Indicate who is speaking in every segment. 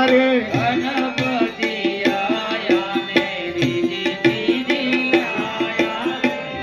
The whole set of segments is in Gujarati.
Speaker 1: રે
Speaker 2: ગણપતિ આયા ને રીધિ સીધી લાયા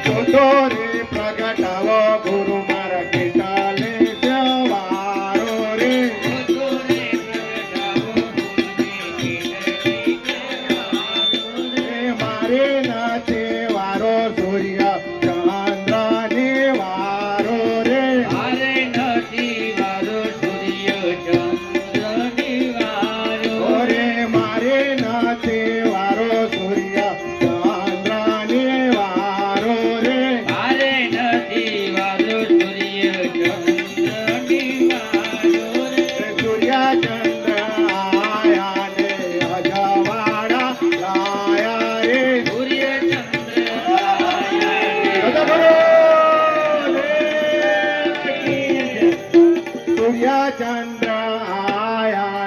Speaker 1: જોતો રે પ્રગટાવો ગુરુ મારા કેટાલે સવારો રે
Speaker 2: જોતો રે પ્રગટાવો ગુરુને કેટલી કહેવારો રે
Speaker 1: મારે નાચે વારો સૂર્ય ચંદ્રને વારો રે
Speaker 2: મારે નથી વારો સૂર્ય ચંદ્રની વારો
Speaker 1: ઓરે મારે નાચે વારો સૂર્ય ચંદ્રને વારો રે
Speaker 2: મારે નથી વારો સૂર્ય ચંદ્રની વારો રે
Speaker 1: સૂર્ય ચંદ્ર આયા ને અજવાળા લાયા રે
Speaker 2: સૂર્ય ચંદ્ર આયા
Speaker 1: બધા બોલો રે સૂર્ય ચંદ્ર આયા